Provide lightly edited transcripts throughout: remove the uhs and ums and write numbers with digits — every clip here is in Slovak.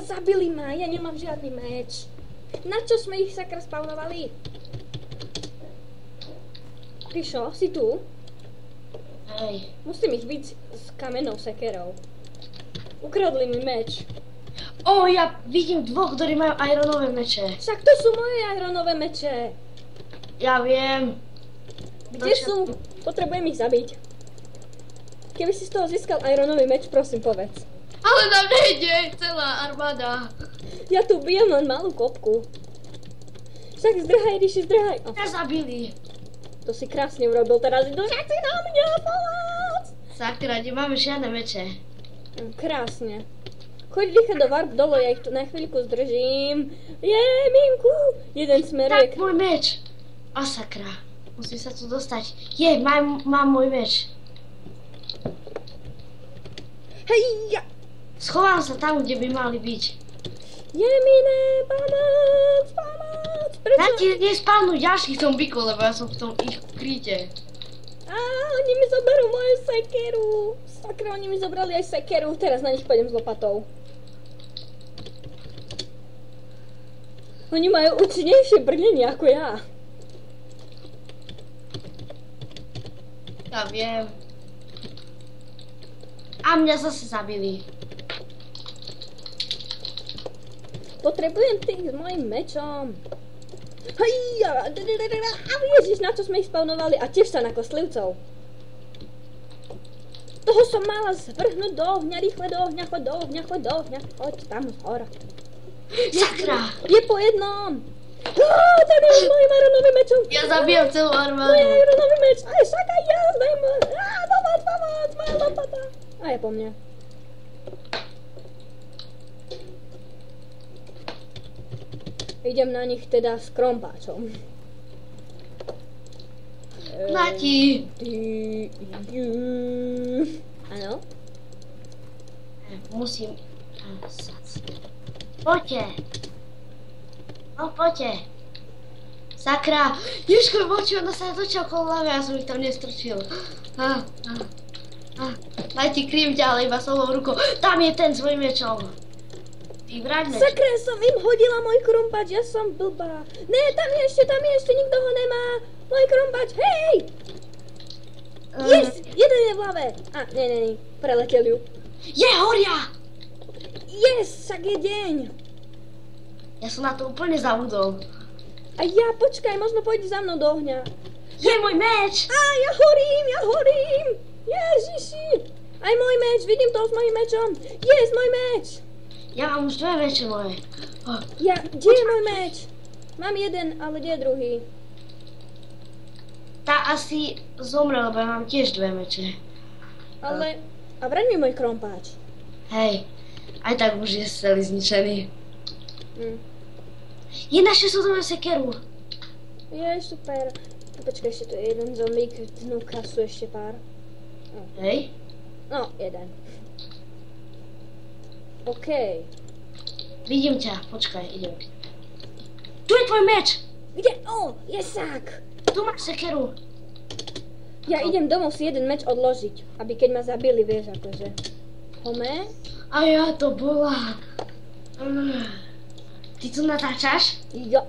zabili ma, ja nemám žiadny meč. Na čo sme ich sakra spawnovali? Pišo, si tu? Hej. Musím ich byť s kamennou sekerou. Ukradli mi meč. O, ja vidím dvoch, ktorí majú ironové meče. Však to sú moje ironové meče. Ja viem. Kde sú? Potrebujem ich zabiť. Keby si z toho získal ironový meč, prosím povedz. Ale nám nejde celá armáda. Ja tu bijem len malú kopku. Však zdrhaj, Ríši, zdrhaj. Oh, Nás zabili. to si krásne urobil, teraz idú všetci na mňa pomôcť. Sakra, nemáme žiadne meče. Krásne. Choď rýchlo do warp dolo, ja ich tu na chvíľku zdržím. Minku! Jeden smeruje. Tak, môj meč. A sakra. Musím sa tu dostať. Mám môj meč. Hej, ja! Schovám sa tam, kde by mali byť. Jemine, pomoc! Prečo? Ja ti nespávnu ďalších v tom byku, lebo ja som v tom ich kryte. Oni mi zoberú moju sekeru. Sakra, oni mi zobrali aj sekeru. Teraz na nich pôjdem s lopatou. Oni majú účinnejšie brnenie ako ja. Ja viem. A mňa zase zabili. Potrebujem tých s mojim mečom. Hejja! A ježiš, na čo sme ich spawnovali? A tiež sa na koslivcov. Toho som mala zvrhnúť do ohňa, rýchle do ohňa, choď do ohňa, choď do ohňa. Choď tam z hora. Sakra! Je po jednom. Tady je s mojim ironovým mečom. Ja zabijam celú armádu. Môj ironový meč. Aj však aj ja, daj ma. Pomoc, moja lopata. A je po mne. Idem na nich teda s krompáčom. Mati! Áno? Musím... Poďte! No poďte! Sakra! Ježko, moči, ona sa točila okolo hlavy, ja som ich tam nestrčil. Daj ti krím ďalej, iba solou rukou. Tam je ten svojím mečom. Vybrať meč. Sakra, som im hodila môj krompáč, ja som blbá. Ne, tam je ešte, nikto ho nemá. Môj krompáč, hej! Yes, jeden je v hlave. Ne, preletel ju. Je, horia! Yes, však je deň. Ja som na to úplne zabudol. A ja, počkaj, možno pôjde za mnou do ohňa. Je môj meč! Ja horím! Ježiši! Aj môj meč, vidím to s mojím mečom. Yes, môj meč! Ja mám už dve meče moje. Kde je môj meč? Mám jeden, ale kde je druhý? Tá asi zomre, lebo ja mám tiež dve meče. Ale... A vraň mi môj krompáč. Hej, aj tak už je celý zničený. Je naše súdome sekeru. Je, super. Počkaj, ešte tu je jeden zombík, dnúka sú ešte pár. Hej. No, jeden. OK. Vidím ťa, počkaj, idem. Tu je tvoj meč! Kde? Jesák! Tu máš sekeru. Ja idem domov si jeden meč odložiť, aby keď ma zabili, vieš, akože. Home? A ja to bola. Ty tu natáčaš? Jo.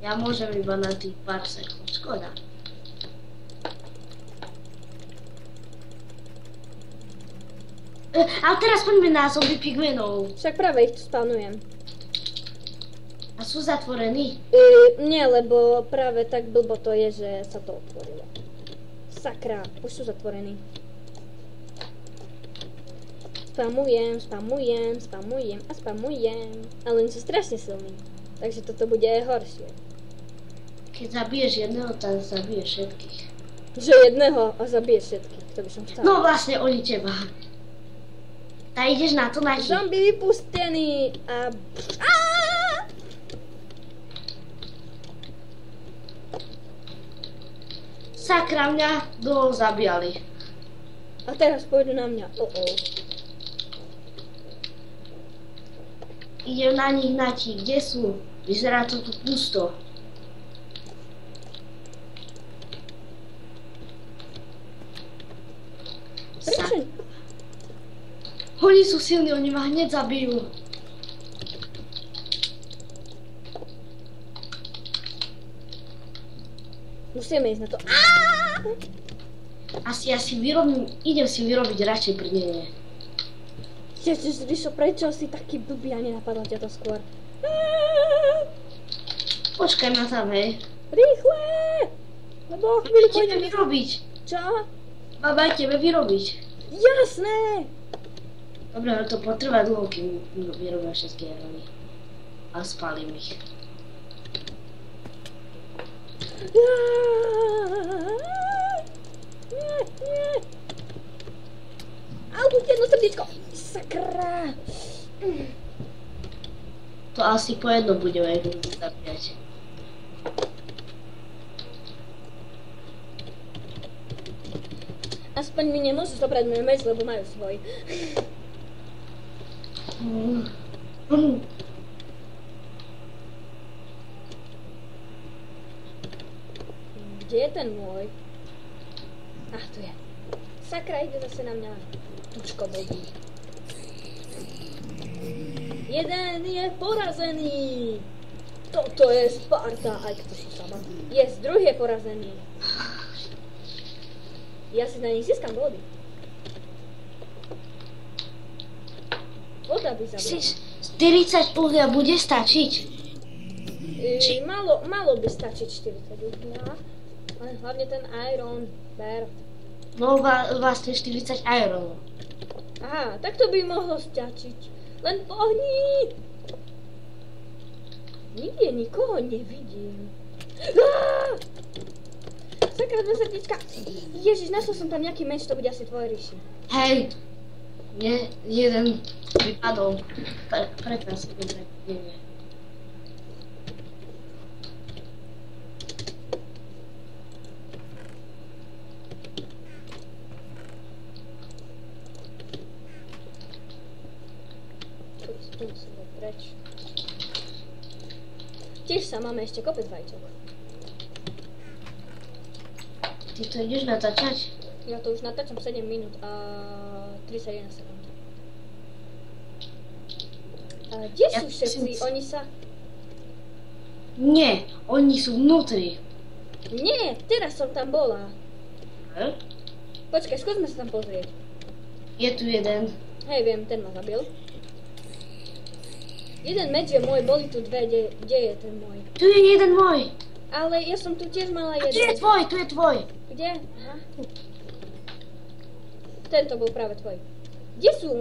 Ja môžem iba na tých pár sekúnd, škoda. Ale teraz poďme na zombie pigmenov. Však práve ich tu spawnujem. A sú zatvorení? Nie, lebo práve tak blbo to je, že sa to otvorilo. Sakra, už sú zatvorení. Spamujem. Ale oni sú strašne silní. Takže toto bude aj horšie. Keď zabiješ jedného, tak zabiješ všetkých. Že jedného a zabiješ všetkých, to by som chcela. No vlastne oni teba. Tak ideš na to, Nati. Zombie vypustený a... Sakra, mňa dlho zabíjali. A teraz pôjdu na mňa. Idem na nich, Nati. Kde sú? Vyzerá to tu pusto. Oni sú silní, oni ma hneď zabijú. Musíme ísť na to. Asi ja si idem si vyrobiť radšej brnenie. Ježiš, Rišo, prečo si taký blbý a nenapadlo ťa to skôr? Počkaj ma tam, hej. Rýchle! Lebo chvíľu Ideme pôjdem. vyrobiť. Čo? Baba, ideme vyrobiť. Jasné! Dobre, ale to potrvá dlho, kým vyrobia všetky irony. A spálim ich. Nie, nie. Au, jedno srdiečko. Sakra. To asi po jednom budeme zabíjať. Aspoň mi nemôžu zobrať môj meč, lebo majú svoj. Kde je ten môj? Ach, tu je. Sakra, ide zase na mňa. Tučko blbý. Jeden je porazený. Toto je Sparta, aj kto sú sama. Yes, druhý je porazený. Ja si na nich získam body. Voda by zabrala. 40 uhlia bude stačiť? Malo by stačiť 40 uhlia. Ale hlavne ten iron. Ber. No vlastne 40 iron. Aha, tak to by mohlo stačiť. Len pohni! Nikde nikoho nevidím. Sakra, 2 srdiečka. Ježiš, našla som tam nejaký meč, to bude asi tvoj, Riši. Hej, jeden vypadol. Preto asi dobre, neviem. Tu musím dať preč. Tiež sa máme ešte kopec vajíčok. Ty to ideš natáčať? Ja to už natáčam 7 minút a 31 sekúnd. Kde sú všetci? Oni sa... Nie, oni sú vnútri. Nie, teraz som tam bola. Hm? Počkaj, skúsme sa tam pozrieť. Je tu jeden. Hej, viem, ten ma zabil. Jeden meč je môj, boli tu dve, kde je ten môj? Tu je jeden môj. Ale ja som tu tiež mala jeden. Tu je tvoj. Kde? Aha. Tento bol práve tvoj. Kde sú?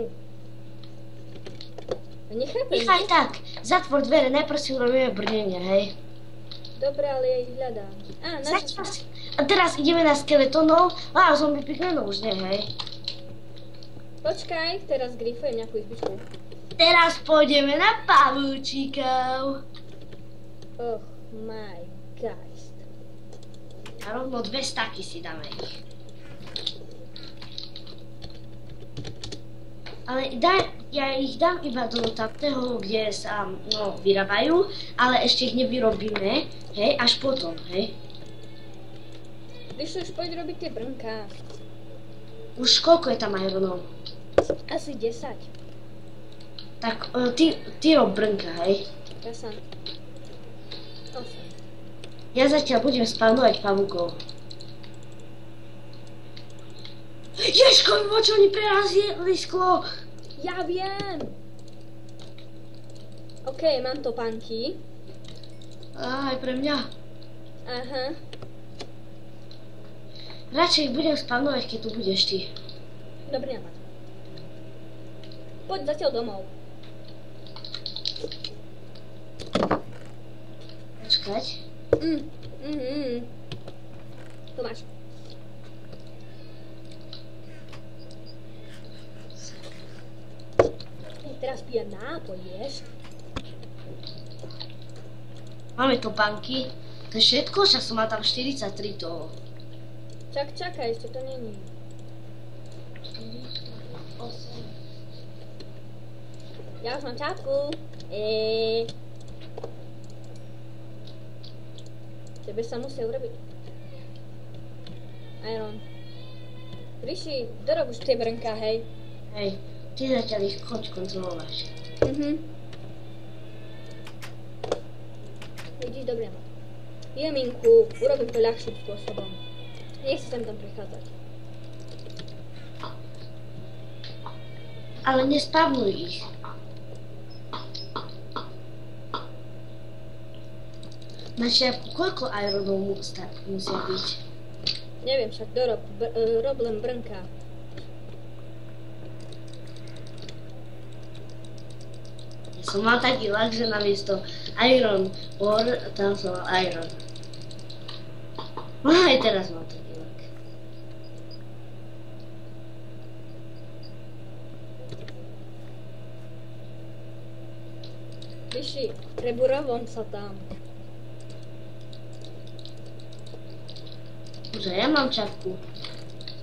Nechápem. Nechaj tak, zatvor dvere, najprv si urobíme brnenie, hej. Dobre, ale ja ich hľadám. A teraz ideme na skeletonov. Zombie pigmenov už nie, hej. Počkaj, teraz grifujem nejakú izbičku. Teraz pôjdeme na pavúčikov. Oh my gosh. A rovno 2 staky si dáme ich. Ale ja ich dám iba do tamtého, kde sa vyrábajú, ale ešte ich nevyrobíme, hej, až potom, hej. Vyšlo už poď robiť tie brnká. Už koľko je tam ironov? Asi 10. Tak ty rob brnka, hej. Ja som. 8. Ja zatiaľ budem spavnovať pavúkov. Ježko, mi oči, oni prerazili sklo. Ja viem. OK, mám topánky. Aj pre mňa. Aha. Radšej ich budem spavnovať, keď tu budeš ty. Dobrý nápad. Poď zatiaľ domov. Počkať. Tu máš. Teraz pijem nápoj, vieš? Máme topánky. To je všetko, však som mal tam 43 toho. Čakaj, ešte to není. 8. Ja už mám čapku. Tebe sa musia urobiť. Iron. Riši, dorob už tie brnká, hej. Hej, Ty zatiaľ ich choď kontrolovať. Vidíš, dobre ma. Jeminku, urobím to ľahším spôsobom. Nech sa sem tam prechádzať. Ale nespavnuj ich. Naši, koľko ironov musia byť? Neviem, však rob len brnka. Ja som mal taký lak, že namiesto iron ore, tam som mal iron. No aj teraz mám taký lak. Vyši, preburovom sa tam. Že ja mám čapku.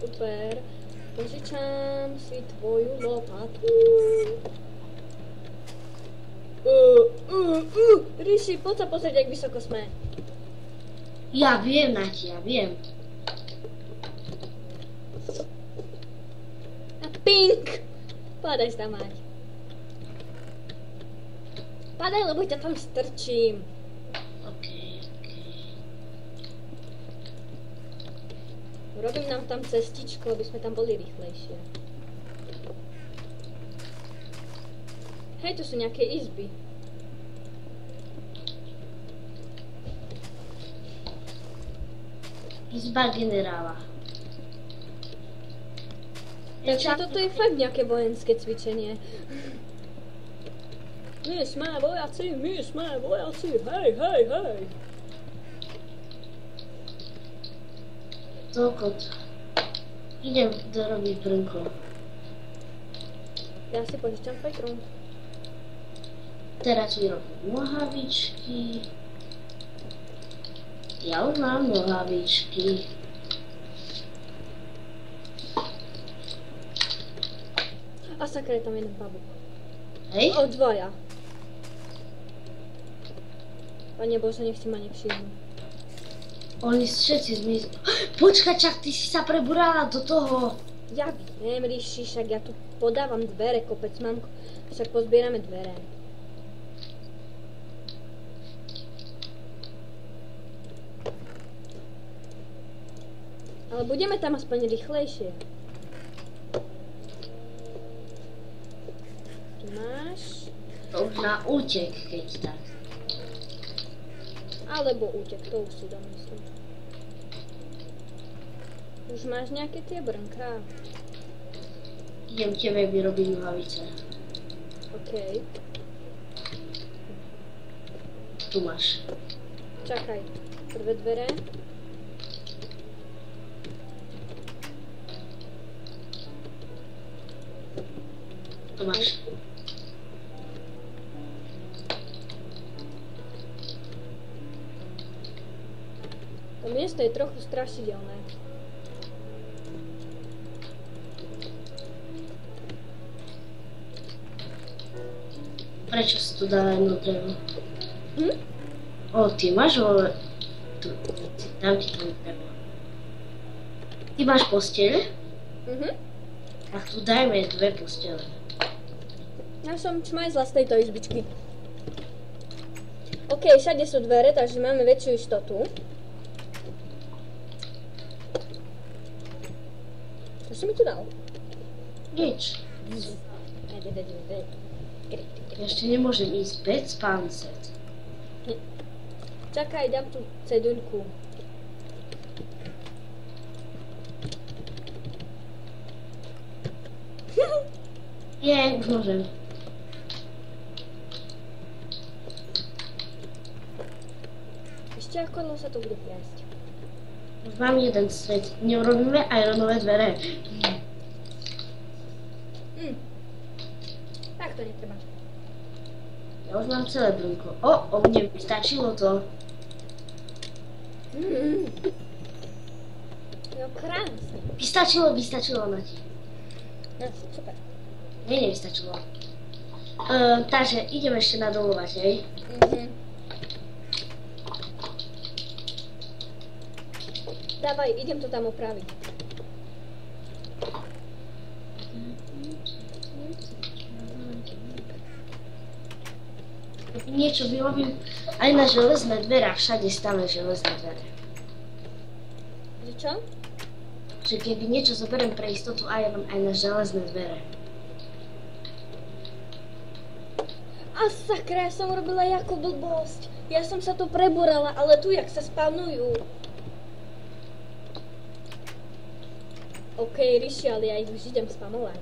Super. Požičam si tvoju lopatu. Ríši, poď sa pozrieť, jak vysoko sme. Ja viem, Nati, ja viem. A pink! Padaj sa tam aj. Padaj, lebo ťa tam strčím. Robím nám tam cestičko, aby sme tam boli rýchlejšie. Hej, tu sú nejaké izby. Izba generála. Takže toto je fakt nejaké vojenské cvičenie. My sme vojaci, hej, hej, hej. Toľko. Idem dorobiť brnko. Ja si požičam Petru. Teraz vyrobím nohavičky. Ja už mám nohavičky. A sakra, je tam jeden pavúk. Hej? O, dvaja. Pane Bože, nech si ma nevšimnú. Oni všetci zmizli. Počkaj, čak, ty si sa preburala do toho. Ja viem, Ríši, však ja tu podávam dvere, kopec mám, však pozbierame dvere. Ale budeme tam aspoň rýchlejšie. Tu máš. To už na útek, keď tak. Alebo útek, to už si domyslím. Už máš nejaké tie brnká? Idem tebe vyrobiť nohavice. OK. Tu máš. Čakaj. Prvé dvere. Tu máš. To miesto je trochu strašidelné. Prečo si tu dala jedno drevo? O, ty máš dám ti tam drevo. Ty máš posteľ? Tak tu dajme dve postele. Ja som čmajzla z tejto izbičky. OK, všade sú dvere, takže máme väčšiu istotu. Čo si mi tu dal? Nič. Ešte nemôžem ísť bez pancet. Čakaj, dám tu ceduľku. Už môžem. Ešte ako dlho sa to bude piasť? Už mám jeden svet. Neurobíme ironové dvere. Tak to netreba. Ja už mám celé brnko. O mne by stačilo to. Jo, krásne. By stačilo na ti. No, super. Nie, nevystačilo. Takže idem ešte nadolovať, hej? Dávaj, idem to tam opraviť. niečo vyrobím aj na železné dvere a všade stále železné dvere. Že čo? Že keby niečo zoberiem pre istotu aj na železné dvere. A sakra, ja som robila ako blbosť. Ja som sa tu preborala, ale tu jak sa spavnujú. OK, Riši, ale ja ich už idem spamovať.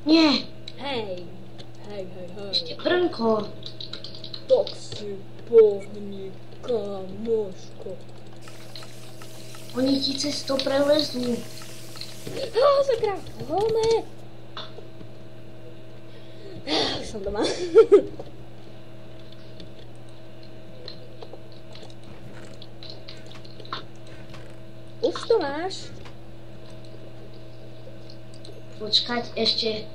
Nie! Hej. Ešte brnko. Tak si pohni, kamoško. Oni ti cez to prelezú. Sakra, home. Už som doma. Už to máš? Počkať, ešte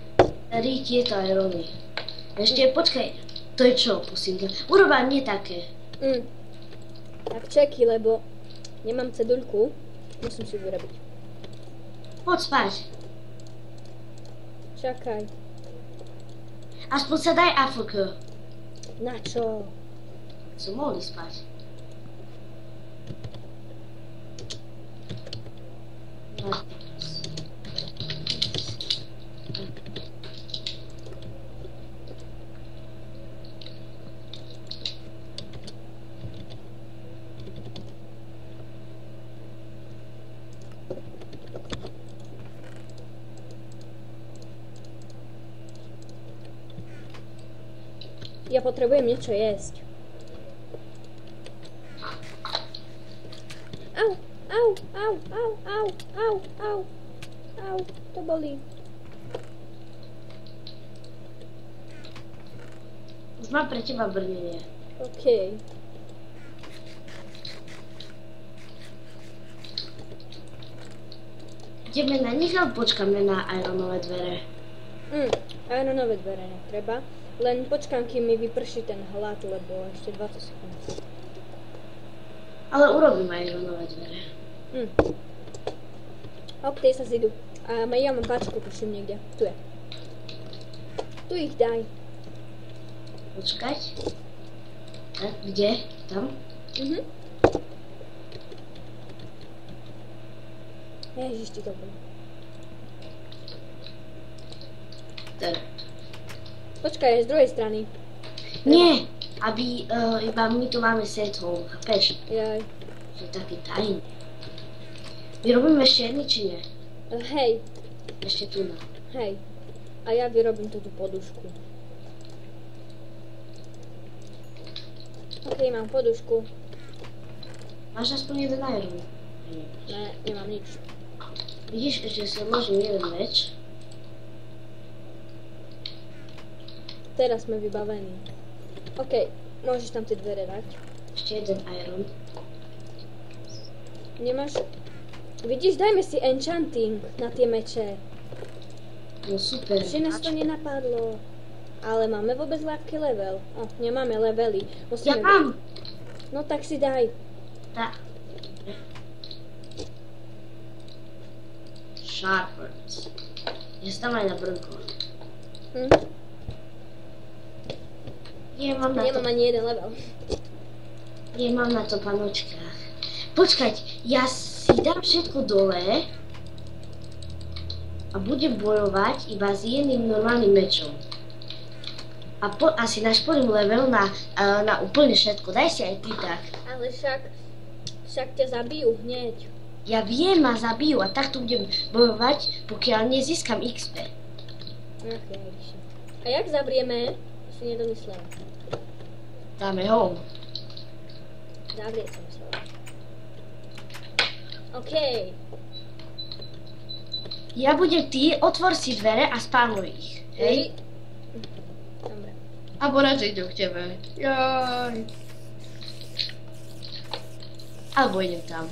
3 tieto irony. Ešte, počkaj. To je čo, prosím ťa? Urobám nie také. Tak čeky, lebo nemám ceduľku. Musím si vyrobiť. Poď spať. Čakaj. Aspoň sa daj AFK. Na čo? Som mohli spať. Ja potrebujem niečo jesť. Au, au, au, au, au, au, au, au, to bolí. Už mám pre teba brnenie. OK. Ideme na nich, alebo počkáme na ironové dvere? Ironové dvere netreba. Len počkám, kým mi vyprší ten hlad, lebo ešte 20 sekúnd. Ale urobím ironové dvere. OK, sa zídu. A ja mám páčku, tuším niekde. Tu je. Tu ich daj. Počkať. Tak, kde? Tam? Ježiš, ty to bol. Tak. Počkaj, aj z druhej strany. Nie, aby iba my tu máme set home, chápeš? Jaj. To je taký tajný. Vyrobíme ešte jedný, či nie? Hej, Ešte tu na. hej. A ja vyrobím túto podušku. OK, mám podušku. Máš aspoň jeden iron? Ne, nemám nič. Vidíš, že si odložím jeden meč. Teraz sme vybavení. OK, môžeš tam tie dvere dať. Ešte jeden iron. Nemáš... Vidíš, dajme si enchanting na tie meče. No super. Že nás to nenapadlo. Ale máme vôbec ľahký level. Nemáme levely. Ja mám! No tak si daj. Tak. Sharpers. Ja si tam aj na brnko. Nemám ani jeden level. Nemám na to panočkách. Počkať, ja si dám všetko dole a budem bojovať iba s jedným normálnym mečom. A si našporím level na úplne všetko. Daj si aj ty tak. Ale však ťa zabijú hneď. Ja viem, ma zabijú a takto budem bojovať, pokiaľ nezískam XP. A jak zabrieme? Si nedomyslela. Dáme home. Zavrieť som myslela. OK. Ja budem ty, otvor si dvere a spánuj ich. Hej? Dobre. Abo radšej idem k tebe. Jaj. Alebo idem tam.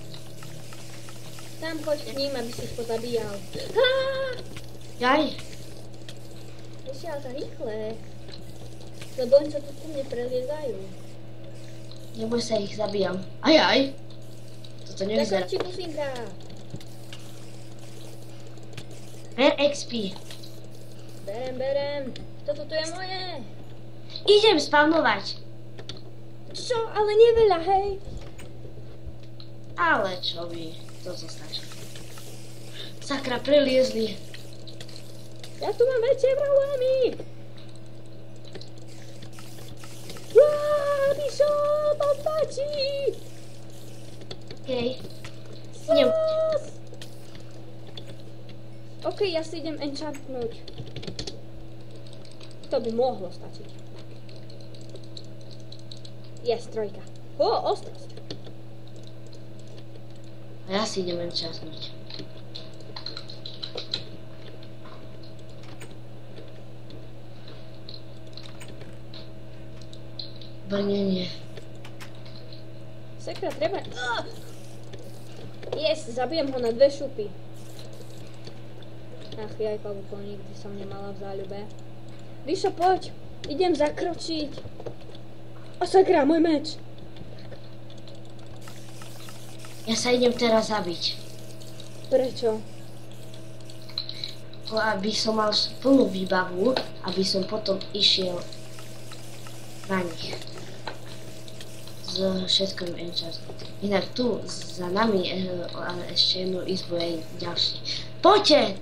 Tam choď k ním, aby si ich pozabíjal. Jaj. Vyšiel sa rýchle. Lebo oni sa tu ku mne preliezajú. Neboj sa, ich zabijam. Ajaj. Toto nevyzerá. Ďakujem ti, pusinka. Ber XP. Berem. Toto tu je moje. Idem spavnovať. Čo? Ale neveľa, hej. Ale čo by, to zostačí. Sakra, preliezli. Ja tu mám väčšie problémy. Píšo, to stačí. Okej. Idem. OK, ja si idem enchantnúť. To by mohlo stačiť. Yes, trojka. Ostrosť. A ja si idem enchantnúť. Brnenie. Sakra, treba... Yes, zabijem ho na 2 šupy. Ach, jaj, pavúko, nikdy som nemala v záľube. Ríšo, poď. Idem zakročiť. A sakra, môj meč. Ja sa idem teraz zabiť. Prečo? Aby som mal plnú výbavu, aby som potom išiel na nich. S všetkým enchantnúť. Inak tu za nami ešte jednu izbu je ďalší. Poďte!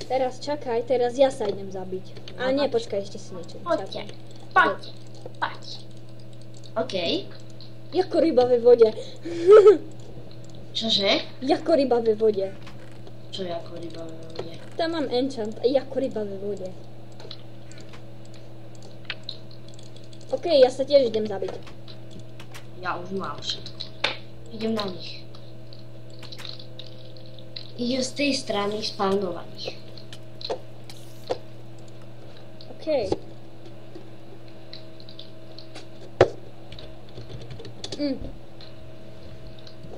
Teraz čakaj, teraz ja sa idem zabiť. A nie, počkaj, ešte si niečo. Poďte. OK. Jako ryba ve vode. Čože? Jako ryba ve vode. Čo je ako ryba ve vode? Tam mám enchant, jako ryba ve vode. OK, ja sa tiež idem zabiť. Ja už mám všetko. Idem na nich. Idem z tej strany spavnovaných. OK.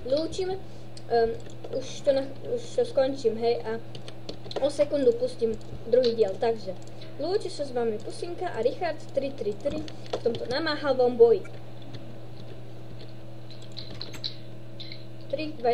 Lúčim. Už to skončím, hej, a o sekundu pustím druhý diel, takže lúči sa s vami Pusinka a Richard 333 v tomto namáhavom boji. 3, 2,